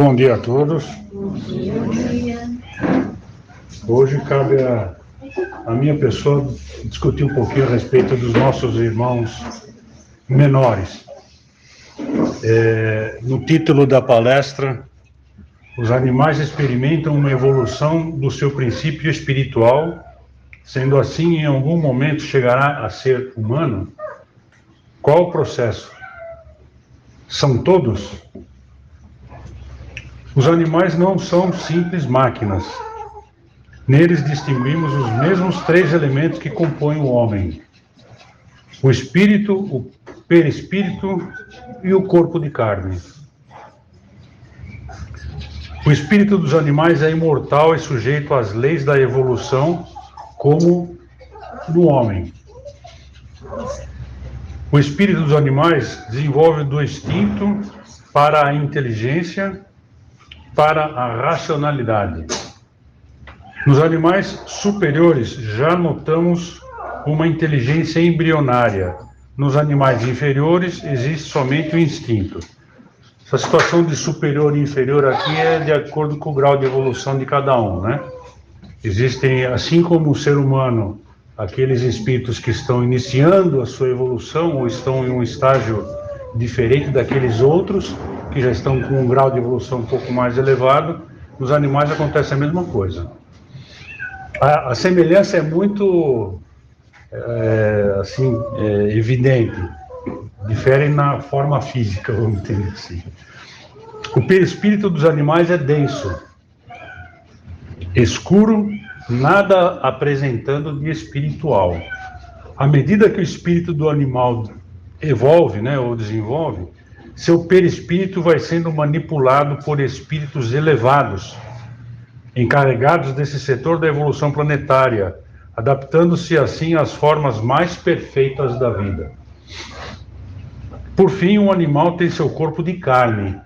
Bom dia a todos. Bom dia. Hoje cabe a minha pessoa discutir um pouquinho a respeito dos nossos irmãos menores. No título da palestra, os animais experimentam uma evolução do seu princípio espiritual, sendo assim, em algum momento chegará a ser humano? Qual o processo? São todos? Os animais não são simples máquinas. Neles distinguimos os mesmos três elementos que compõem o homem: o espírito, o perispírito e o corpo de carne. O espírito dos animais é imortal e sujeito às leis da evolução, como no homem. O espírito dos animais desenvolve do instinto para a inteligência, para a racionalidade. Nos animais superiores já notamos uma inteligência embrionária. Nos animais inferiores existe somente o instinto. Essa situação de superior e inferior aqui é de acordo com o grau de evolução de cada um, né? Existem, assim como o ser humano, aqueles espíritos que estão iniciando a sua evolução ou estão em um estágio diferente daqueles outros, que já estão com um grau de evolução um pouco mais elevado. Nos animais acontece a mesma coisa. A semelhança é muito evidente. Diferem na forma física, vamos entender assim. O perispírito dos animais é denso, escuro, nada apresentando de espiritual. À medida que o espírito do animal evolve, ou desenvolve, seu perispírito vai sendo manipulado por espíritos elevados, encarregados desse setor da evolução planetária, adaptando-se assim às formas mais perfeitas da vida. Por fim, um animal tem seu corpo de carne,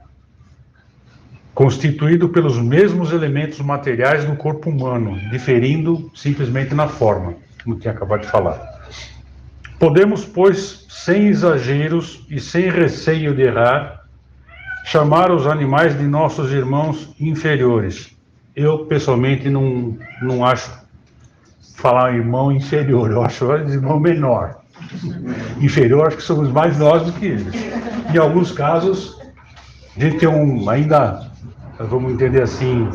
constituído pelos mesmos elementos materiais do corpo humano, diferindo simplesmente na forma, como tinha acabado de falar. Podemos, pois, sem exageros e sem receio de errar, chamar os animais de nossos irmãos inferiores. Eu, pessoalmente, não acho falar irmão inferior, eu acho irmão menor. Inferior, acho que somos mais nós do que eles. Em alguns casos, a gente tem ainda, vamos entender assim,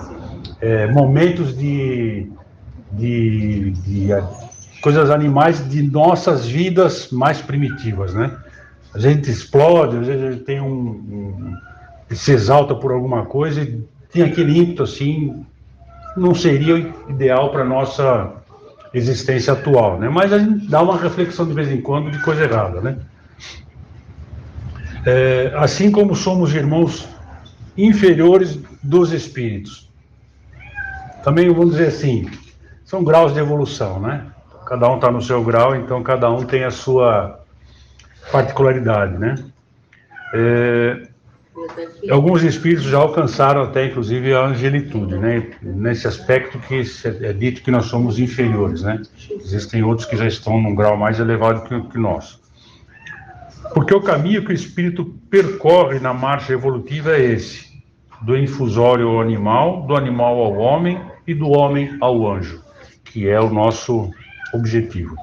momentos de coisas animais de nossas vidas mais primitivas, né? A gente explode, às vezes a gente tem se exalta por alguma coisa e tem aquele ímpeto assim, não seria o ideal para a nossa existência atual, né? Mas a gente dá uma reflexão de vez em quando de coisa errada, né? Assim como somos irmãos inferiores dos espíritos. Também vamos dizer assim, são graus de evolução, né? Cada um está no seu grau, então cada um tem a sua particularidade, né? Alguns espíritos já alcançaram até, inclusive, a angelitude, né? Nesse aspecto que é dito que nós somos inferiores, né? Existem outros que já estão num grau mais elevado que nós. Porque o caminho que o espírito percorre na marcha evolutiva é esse: do infusório ao animal, do animal ao homem e do homem ao anjo, que é o nosso objetivo.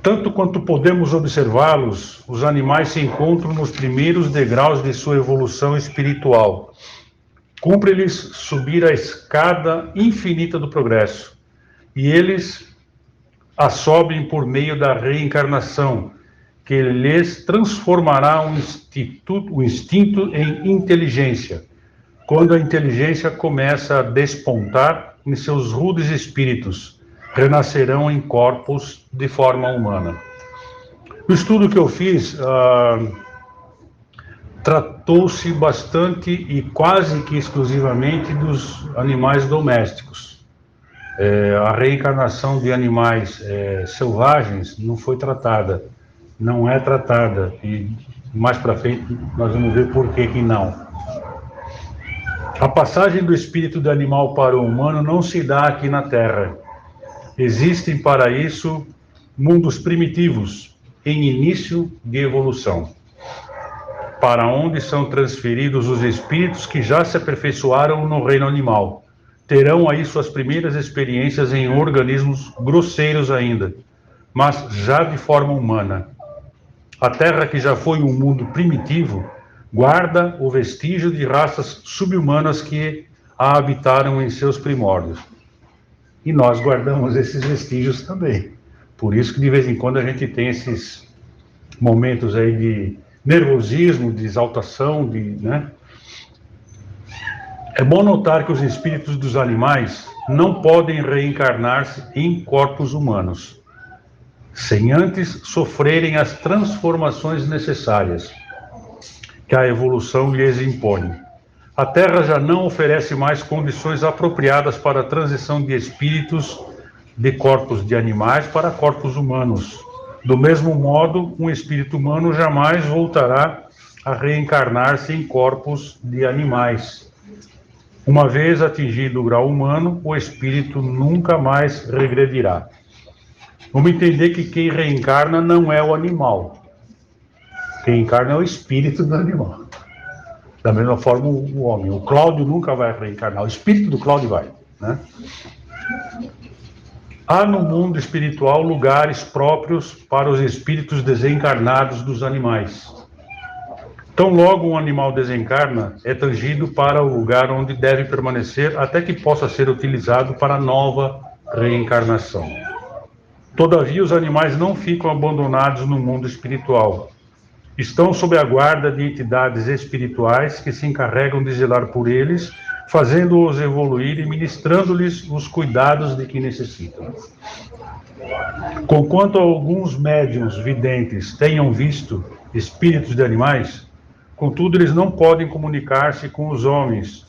Tanto quanto podemos observá-los, os animais se encontram nos primeiros degraus de sua evolução espiritual. Cumpre-lhes subir a escada infinita do progresso, e eles a sobem por meio da reencarnação, que lhes transformará o instinto em inteligência, quando a inteligência começa a despontar em seus rudes espíritos, renascerão em corpos de forma humana. O estudo que eu fiz tratou-se bastante e quase que exclusivamente dos animais domésticos. A reencarnação de animais selvagens não foi tratada, não é tratada, e mais para frente nós vamos ver por que não. A passagem do espírito do animal para o humano não se dá aqui na Terra. Existem para isso mundos primitivos, em início de evolução. para onde são transferidos os espíritos que já se aperfeiçoaram no reino animal. Terão aí suas primeiras experiências em organismos grosseiros ainda, mas já de forma humana. A Terra, que já foi um mundo primitivo, guarda o vestígio de raças subhumanas que a habitaram em seus primórdios. E nós guardamos esses vestígios também. Por isso que de vez em quando a gente tem esses momentos aí de nervosismo, de exaltação, né? É bom notar que os espíritos dos animais não podem reencarnar-se em corpos humanos, sem antes sofrerem as transformações necessárias que a evolução lhes impõe. A Terra já não oferece mais condições apropriadas para a transição de espíritos de corpos de animais para corpos humanos. Do mesmo modo, um espírito humano jamais voltará a reencarnar-se em corpos de animais. Uma vez atingido o grau humano, o espírito nunca mais regredirá. Vamos entender que quem reencarna não é o animal. Quem encarna é o espírito do animal. Da mesma forma o homem. O Cláudio nunca vai reencarnar. O espírito do Cláudio vai, né? Há no mundo espiritual lugares próprios para os espíritos desencarnados dos animais. Tão logo um animal desencarna, é tangido para o lugar onde deve permanecer até que possa ser utilizado para nova reencarnação. Todavia, os animais não ficam abandonados no mundo espiritual. Estão sob a guarda de entidades espirituais que se encarregam de zelar por eles, fazendo-os evoluir e ministrando-lhes os cuidados de que necessitam. Conquanto alguns médiuns videntes tenham visto espíritos de animais, contudo, eles não podem comunicar-se com os homens.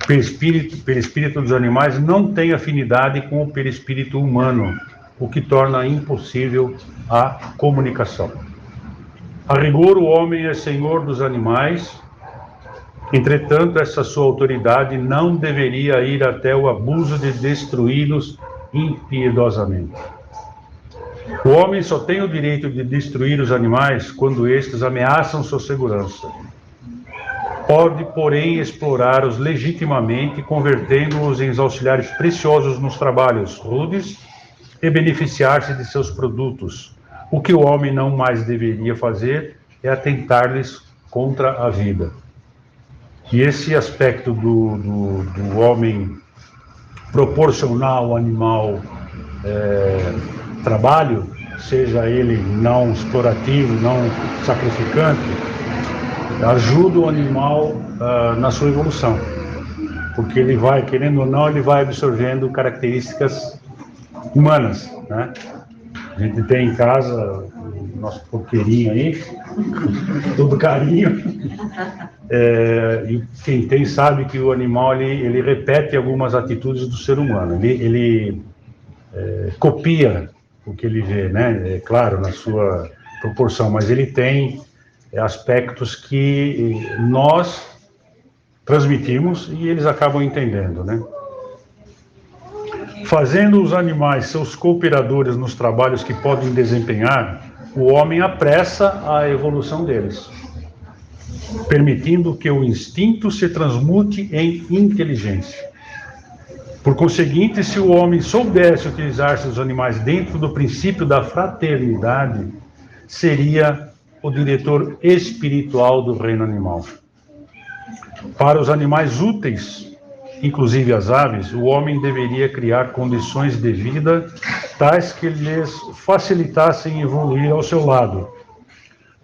O perispírito dos animais não tem afinidade com o perispírito humano, o que torna impossível a comunicação. A rigor, o homem é senhor dos animais, entretanto, essa sua autoridade não deveria ir até o abuso de destruí-los impiedosamente. O homem só tem o direito de destruir os animais quando estes ameaçam sua segurança. Pode, porém, explorá-los legitimamente, convertendo-os em auxiliares preciosos nos trabalhos rudes e beneficiar-se de seus produtos. O que o homem não mais deveria fazer é atentar-lhes contra a vida. E esse aspecto do homem proporcionar ao animal trabalho, seja ele não explorativo, não sacrificante, ajuda o animal na sua evolução. Porque ele vai, querendo ou não, ele vai absorvendo características humanas, né? A gente tem em casa o nosso porqueirinho aí, todo carinho. E quem tem sabe que o animal ele repete algumas atitudes do ser humano. Ele copia o que ele vê, né? É claro, na sua proporção, mas ele tem aspectos que nós transmitimos e eles acabam entendendo, né? Fazendo os animais seus cooperadores nos trabalhos que podem desempenhar, o homem apressa a evolução deles, permitindo que o instinto se transmute em inteligência. Por conseguinte, se o homem soubesse utilizar seus animais dentro do princípio da fraternidade, seria o diretor espiritual do reino animal. Para os animais úteis, inclusive as aves, o homem deveria criar condições de vida tais que lhes facilitassem evoluir ao seu lado.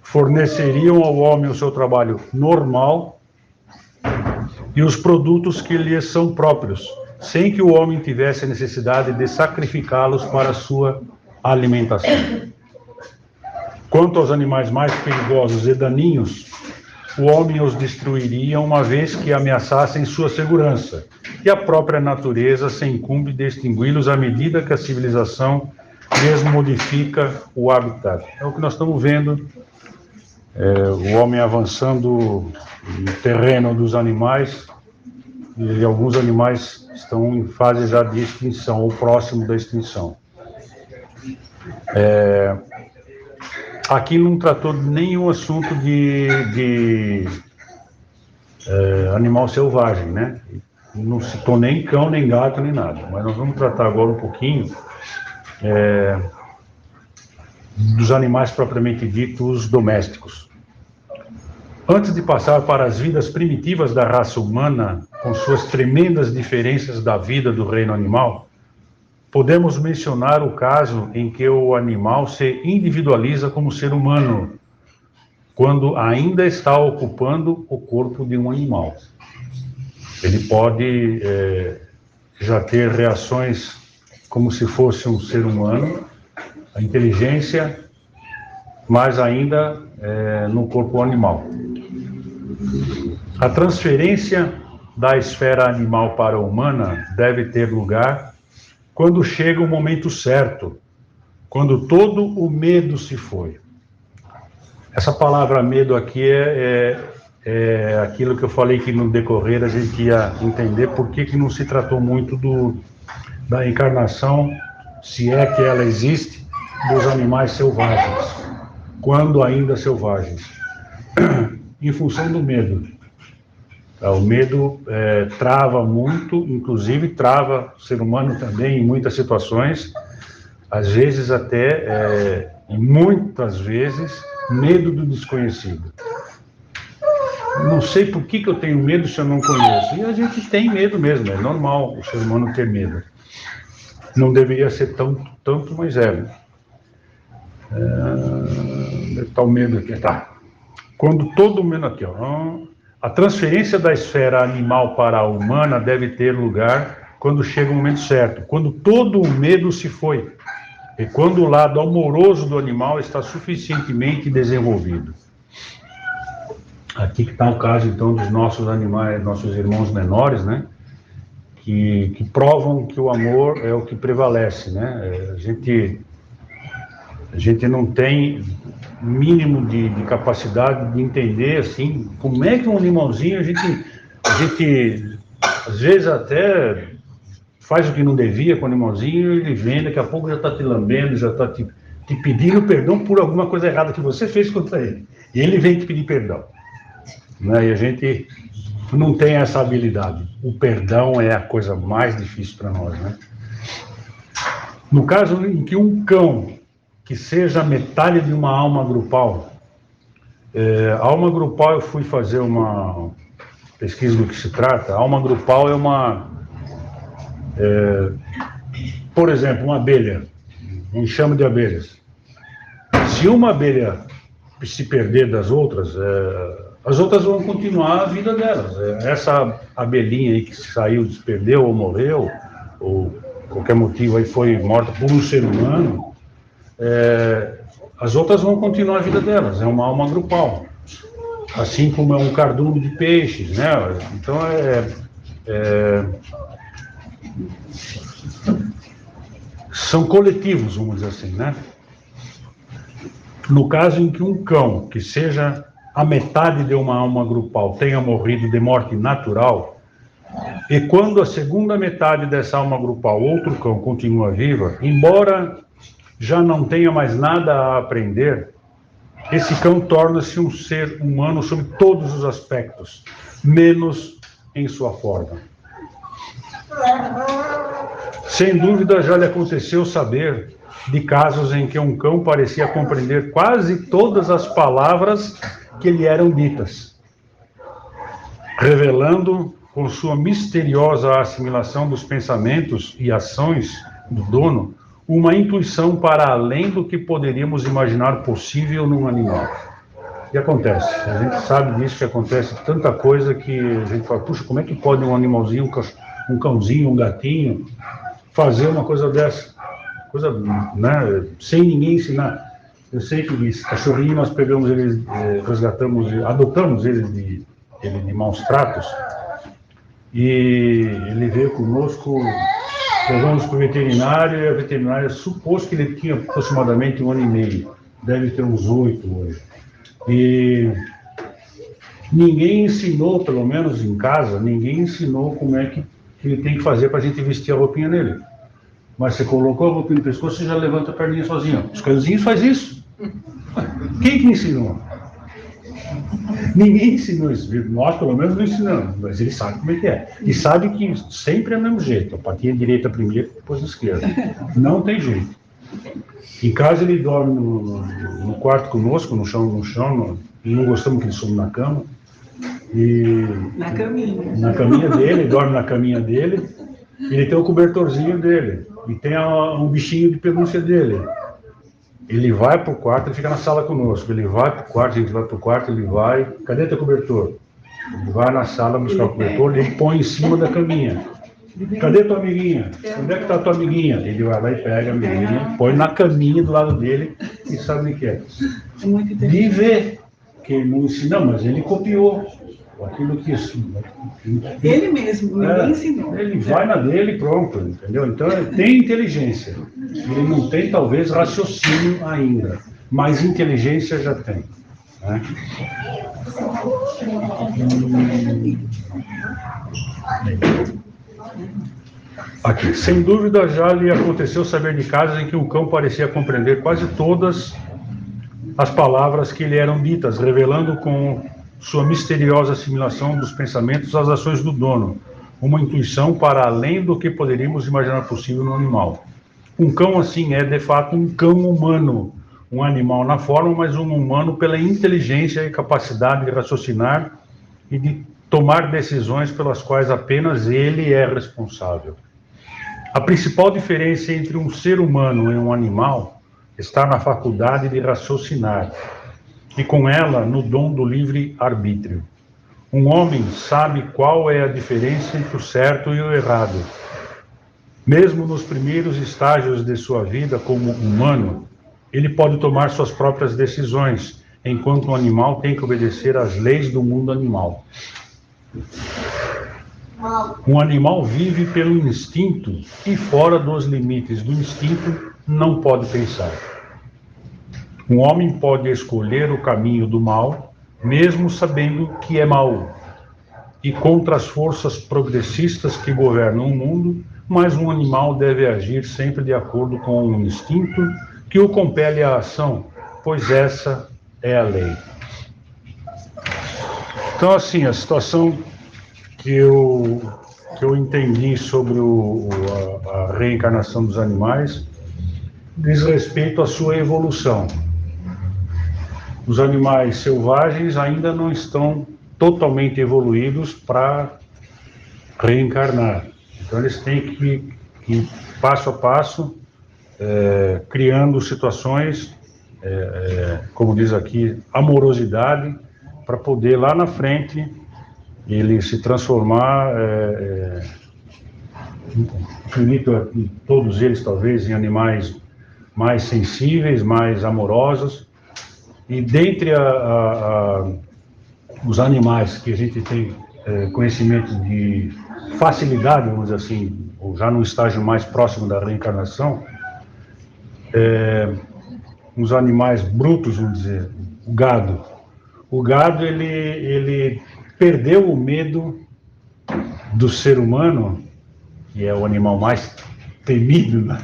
Forneceriam ao homem o seu trabalho normal e os produtos que lhes são próprios, sem que o homem tivesse necessidade de sacrificá-los para a sua alimentação. Quanto aos animais mais perigosos e daninhos, o homem os destruiria uma vez que ameaçassem sua segurança, e a própria natureza se incumbe de extingui-los à medida que a civilização lhes modifica o habitat. É o que nós estamos vendo, o homem avançando no terreno dos animais, e alguns animais estão em fase já de extinção, ou próximo da extinção. Aqui não tratou nenhum assunto de animal selvagem, né? Não citou nem cão, nem gato, nem nada. Mas nós vamos tratar agora um pouquinho dos animais propriamente ditos domésticos. Antes de passar para as vidas primitivas da raça humana, com suas tremendas diferenças da vida do reino animal, podemos mencionar o caso em que o animal se individualiza como ser humano, quando ainda está ocupando o corpo de um animal. Ele pode já ter reações como se fosse um ser humano, a inteligência, mas ainda no corpo animal. A transferência da esfera animal para a humana deve ter lugar quando chega o momento certo, quando todo o medo se foi. Essa palavra medo aqui é aquilo que eu falei que no decorrer a gente ia entender por que não se tratou muito da encarnação, se é que ela existe, dos animais selvagens, quando ainda selvagens, em função do medo. O medo trava muito, inclusive trava o ser humano também em muitas situações, às vezes até, e muitas vezes, medo do desconhecido. Não sei por que eu tenho medo se eu não conheço. E a gente tem medo mesmo, é normal o ser humano ter medo. Não deveria ser tanto, mas é. Está o medo aqui, tá. Quando todo o medo aqui, ó. A transferência da esfera animal para a humana deve ter lugar quando chega o momento certo, quando todo o medo se foi, e quando o lado amoroso do animal está suficientemente desenvolvido. Aqui que está o caso, então, dos nossos animais, nossos irmãos menores, né? Que provam que o amor é o que prevalece, né? A gente não tem mínimo de capacidade de entender, assim, como é que um animalzinho, a gente às vezes até faz o que não devia com o animalzinho, ele vem, daqui a pouco já está te lambendo, já está te pedindo perdão por alguma coisa errada que você fez contra ele. E ele vem te pedir perdão. Né? E a gente não tem essa habilidade. O perdão é a coisa mais difícil para nós, né? No caso em que um cão que seja metade de uma alma grupal, a alma grupal, eu fui fazer uma pesquisa do que se trata. A alma grupal é uma, por exemplo, uma abelha, um enxame de abelhas. Se uma abelha se perder das outras, as outras vão continuar a vida delas. Essa abelhinha aí que saiu, se perdeu ou morreu, ou qualquer motivo aí foi morta por um ser humano, as outras vão continuar a vida delas. É uma alma grupal. Assim como é um cardume de peixes, né? Então são coletivos, vamos dizer assim, né? No caso em que um cão, que seja a metade de uma alma grupal, tenha morrido de morte natural, e quando a segunda metade dessa alma grupal, outro cão, continua viva, embora já não tenha mais nada a aprender, esse cão torna-se um ser humano sob todos os aspectos, menos em sua forma. Sem dúvida, já lhe aconteceu saber de casos em que um cão parecia compreender quase todas as palavras que lhe eram ditas, revelando, com sua misteriosa assimilação dos pensamentos e ações do dono, uma intuição para além do que poderíamos imaginar possível num animal. E acontece, a gente sabe disso, que acontece tanta coisa que a gente fala, puxa, como é que pode um animalzinho, um cãozinho, um gatinho, fazer uma coisa dessa? Coisa, né, sem ninguém ensinar. Eu sei que esse cachorrinho, nós pegamos ele, resgatamos, adotamos ele de maus tratos, e ele veio conosco, levamos para o veterinário, e a veterinária supôs que ele tinha aproximadamente 1 ano e meio, deve ter uns 8 hoje. E ninguém ensinou, pelo menos em casa, ninguém ensinou como é que ele tem que fazer para a gente vestir a roupinha nele. Mas você colocou a roupinha no pescoço, você já levanta a perninha sozinho. Os cãezinhos fazem isso. Quem que ensinou? Ninguém ensinou isso. Nós, pelo menos, não ensinamos, mas ele sabe como é que é. E sabe que sempre é o mesmo jeito. A patinha direita primeiro, depois a esquerda. Não tem jeito. Em casa ele dorme no quarto conosco, no chão, e não gostamos que ele suba na cama. E Na caminha. na caminha dele, ele dorme na caminha dele. Ele tem o cobertorzinho dele. E tem um bichinho de pelúcia dele. Ele vai pro quarto, ele fica na sala conosco. Ele vai pro quarto, a gente vai pro quarto, ele vai. Cadê teu cobertor? Ele vai na sala buscar o cobertor, ele põe em cima da caminha. Cadê tua amiguinha? Onde é que tá tua amiguinha? Ele vai lá e pega a amiguinha, põe na caminha do lado dele e sabe o que é. É muito interessante. De ver que ele não ensinou, mas ele copiou aquilo que Ele mesmo, ninguém ensinou. ele vai na dele e pronto, entendeu? Então ele tem inteligência. Ele não tem, talvez, raciocínio ainda, mas inteligência já tem. Né? Aqui, sem dúvida já lhe aconteceu saber de casos em que o cão parecia compreender quase todas as palavras que lhe eram ditas, revelando com sua misteriosa assimilação dos pensamentos às ações do dono, uma intuição para além do que poderíamos imaginar possível no animal. Um cão assim é, de fato, um cão humano, um animal na forma, mas um humano pela inteligência e capacidade de raciocinar e de tomar decisões pelas quais apenas ele é responsável. A principal diferença entre um ser humano e um animal está na faculdade de raciocinar, e com ela no dom do livre-arbítrio. Um homem sabe qual é a diferença entre o certo e o errado. Mesmo nos primeiros estágios de sua vida como humano, ele pode tomar suas próprias decisões, enquanto um animal tem que obedecer às leis do mundo animal. Um animal vive pelo instinto e fora dos limites do instinto não pode pensar. Um homem pode escolher o caminho do mal, mesmo sabendo que é mau, e contra as forças progressistas que governam o mundo, mas um animal deve agir sempre de acordo com um instinto que o compele à ação, pois essa é a lei. Então, assim, a situação que eu entendi sobre a reencarnação dos animais diz respeito à sua evolução. Os animais selvagens ainda não estão totalmente evoluídos para reencarnar. Então eles têm que ir passo a passo, criando situações, como diz aqui, amorosidade, para poder lá na frente ele se transformar, acredito, todos eles talvez, em animais mais sensíveis, mais amorosos. E dentre os animais que a gente tem conhecimento de facilidade, vamos dizer assim, ou já no estágio mais próximo da reencarnação, os animais brutos, vamos dizer, o gado. O gado, ele perdeu o medo do ser humano, que é o animal mais temido, né?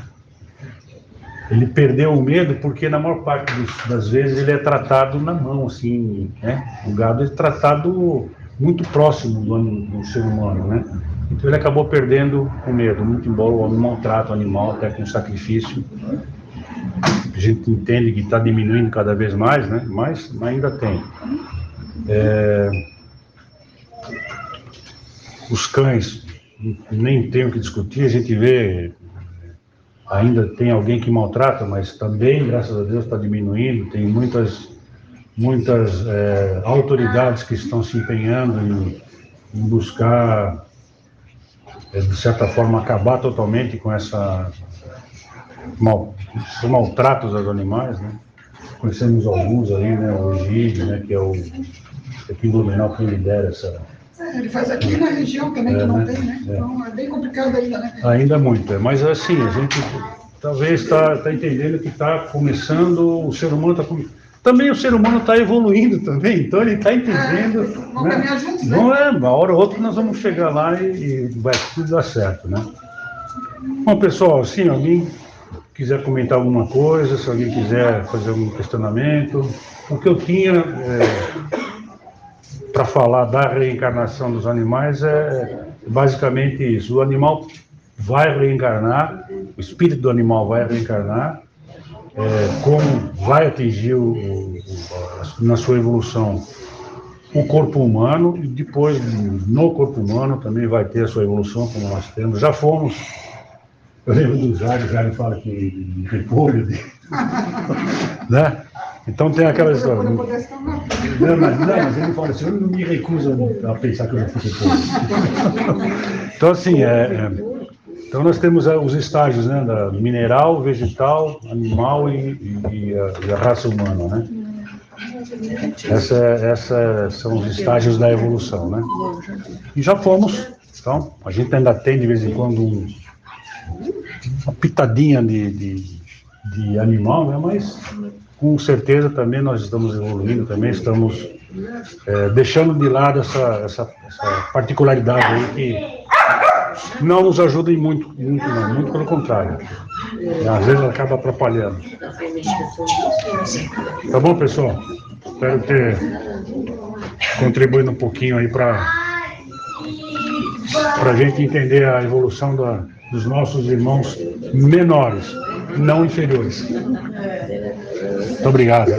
Ele perdeu o medo porque, na maior parte das vezes, ele é tratado na mão, assim, né? O gado é tratado muito próximo do ser humano, né? Então ele acabou perdendo o medo, muito embora o homem maltrate o animal até com sacrifício. A gente entende que está diminuindo cada vez mais, né? Mas ainda tem. Os cães, nem tem o que discutir, a gente vê... Ainda tem alguém que maltrata, mas também, graças a Deus, está diminuindo. Tem muitas autoridades que estão se empenhando em buscar, de certa forma, acabar totalmente com esses maltratos aos animais, né? Conhecemos alguns aí, né? O Egídio, né? Que é o aqui em Blumenau que lidera essa... Ele faz aqui na região também, que não tem, né? Então é bem complicado ainda, né? Ainda muito, mas assim, a gente talvez está entendendo que está começando, o ser humano está também o ser humano está evoluindo também, então ele está entendendo. Vamos caminhar juntos, né? Não é, uma hora ou outra nós vamos chegar lá e vai tudo dar certo, né? Bom, pessoal, assim, alguém quiser comentar alguma coisa, se alguém quiser fazer algum questionamento. O que eu tinha para falar da reencarnação dos animais é basicamente isso. O animal vai reencarnar, o espírito do animal vai reencarnar, como vai atingir na sua evolução o corpo humano, e depois no corpo humano também vai ter a sua evolução, como nós temos. Já fomos, eu lembro do Jário, o Jário fala que repolho, né? Então tem aquela história. Quando eu pudesse estar na Mas ele fala assim, eu não me recuso a pensar que eu já fui repolho. Então assim, então nós temos os estágios, né, da mineral, vegetal, animal e a raça humana, né? Esses são os estágios da evolução, né? E já fomos, então, a gente ainda tem de vez em quando uma pitadinha de animal, né? Mas com certeza também nós estamos evoluindo, também estamos deixando de lado essa particularidade aí que não nos ajuda muito não, muito pelo contrário. Às vezes acaba atrapalhando. Tá bom, pessoal? Espero ter contribuído um pouquinho aí para a gente entender a evolução dos nossos irmãos menores, não inferiores. Muito obrigado.